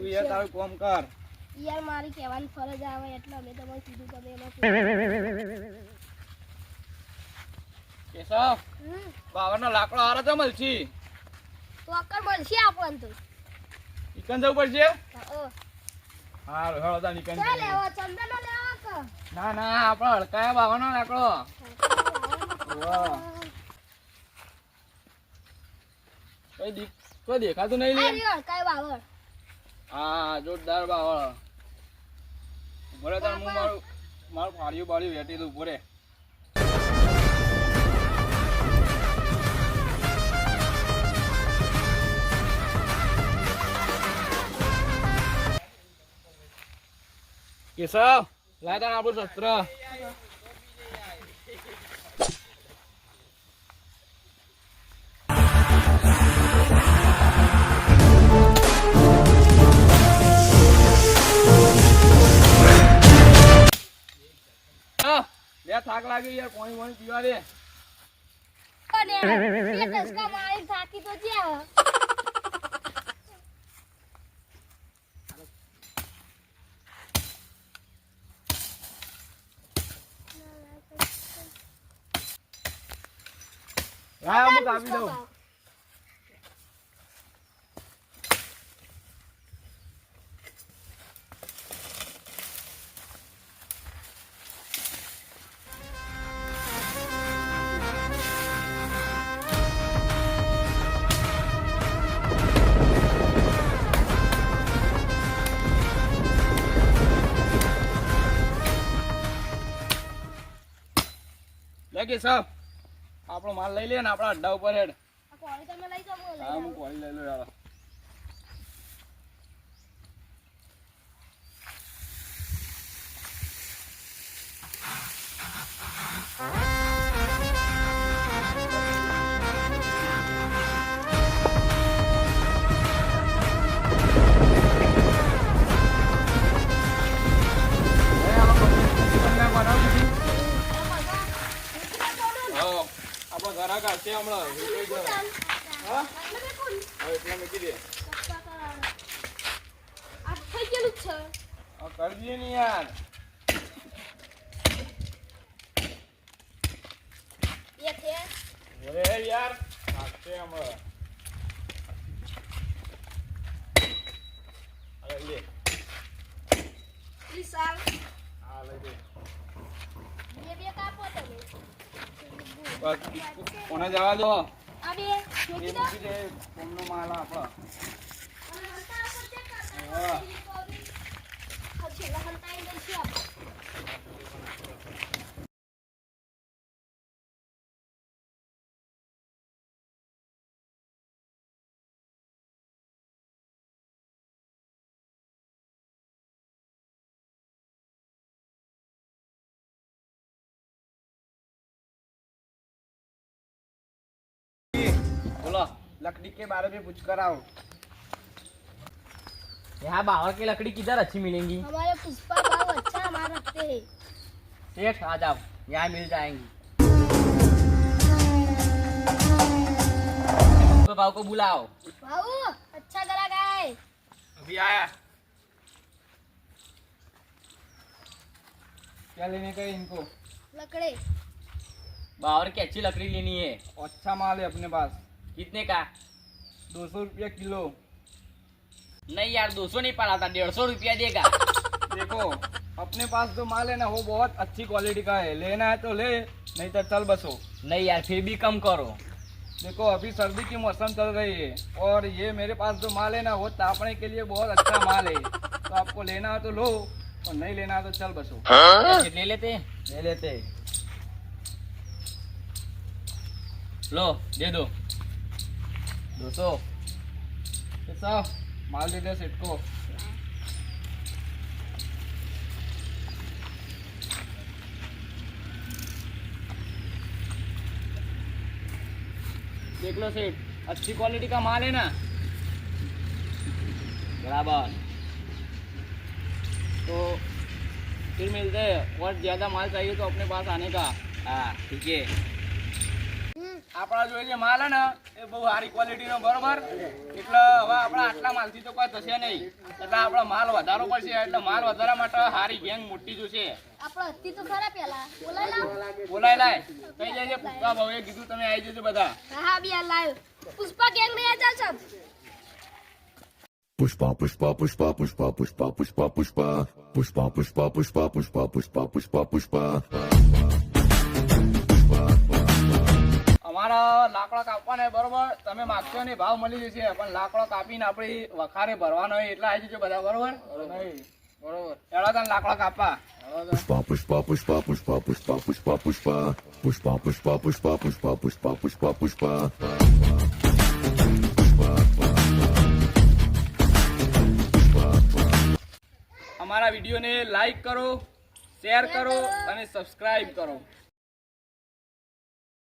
તું યાર તારું કામ કર યાર મારી કહેવાની ફરજ આવે એટલે અમે તમને કીધું તમે એમાં કેશવ બાવરનો લાકડો હારો તો મળશે તો અકર મળશે આપણને તો ઈકન જવું પડશે ઓ હારું હેળો તા ઈકન ચાલ લેવો ચંદનનો લેવો કે ના ના આપણો હડકાયા બાવરનો લાકડો વાહ કોઈ દેખાતું નહીં લે આ કઈ બાવર હા જોરદાર બાવળ બોલે તાર હું મારું ફાડ્યું બાળ્યું વેટેલું બોરે કેશવ લાય તાર આપણું શસ્ત્ર લે થાક લાગી યાર પાણી પાણી પીવા દે અને બે દસકા મારી થાકી તો જ્યા હા હું કાપી દઉં કે સાહેબ આપણો માલ લઈ લે ને આપણા અડ્ડા ઉપર હેડ આ કોળી તમે લઈ જાવ હા હું કોળી લઈ લો યાર કરજે ને યાર ઓરે યાર આતે હમણાં અરે લે વિશાલ હા લઈ દે બે કાપો તમે બસ કોને જવા દો આ બે એ મૂકી દે કોમનો માલ આપણો હા बोलो लकड़ी के बारे में पूछ कर आओ यहाँ बावर की लकड़ी किधर अच्छी मिलेंगी? हमारे पुष्पा भाव अच्छा हमारा रखते हैं सेठ आ जाओ, यहाँ मिल जाएंगी। तो भाव को बुलाओ। भाऊ अच्छा गला गाय अभी आया क्या लेने का है इनको लकड़े बावर की अच्छी लकड़ी लेनी है। अच्छा माल है अपने पास कितने का? 200 रुपया किलो नहीं यार 200 नहीं पड़ाता 150 रुपया देगा। देखो अपने पास जो माल है ना वो बहुत अच्छी क्वालिटी का है लेना है तो ले नहीं तो चल बसो। नहीं यार फिर भी कम करो। देखो अभी सर्दी की मौसम चल रही है और ये मेरे पास जो माल है ना वो तापने के लिए बहुत अच्छा माल है तो आपको लेना है तो लो और नहीं लेना है तो चल बसो। ले लेते ले लेते लो दे दो 200 कैसा माल दे दे सेठ को देख लो सेठ अच्छी क्वालिटी का माल है ना बराबर। तो फिर मिलते हैं और ज़्यादा माल चाहिए तो अपने पास आने का। हाँ ठीक है। આપણા જોડે જે માલ હે ને એ બહુ સારી ક્વોલિટીનો બરોબર, એટલે હવે આપણા આટલા માલથી તો કોઈ થશે નહીં, એટલે આપણે માલ વધારવો પડશે. એટલે માલ વધારવા માટે સારી ગેંગ મોટી જોશે. આપણો હતી તો ખરા પેલા બોલાય લાવ. બોલાય લાય કઈ જાય પુષ્પા ભાવે કીધું તમે આવી જજો બધા. હા બે લાવ. પુષ્પા ગેંગ લઈ જા સબ. Pushpa pushpa pushpa pushpa pushpa pushpa pushpa pushpa pushpa pushpa pushpa pushpa pushpa pushpa. અમારા લાકડા કાપવાના બરોબર, તમે માગશો ને ભાવ મળી જશે, પણ લાકડો કાપીને આપણી વખારે ભરવાનો હોય એટલે આવી જજો બધા બરોબર. બરોબર એડા તને લાકડા કાપવા. Pushpa pushpa pushpa pushpa pushpa pushpa pushpa pushpa pushpa pushpa pushpa pushpa pushpa pushpa. અમારા વિડીયોને લાઈક કરો, શેર કરો અને સબસ્ક્રાઇબ કરો.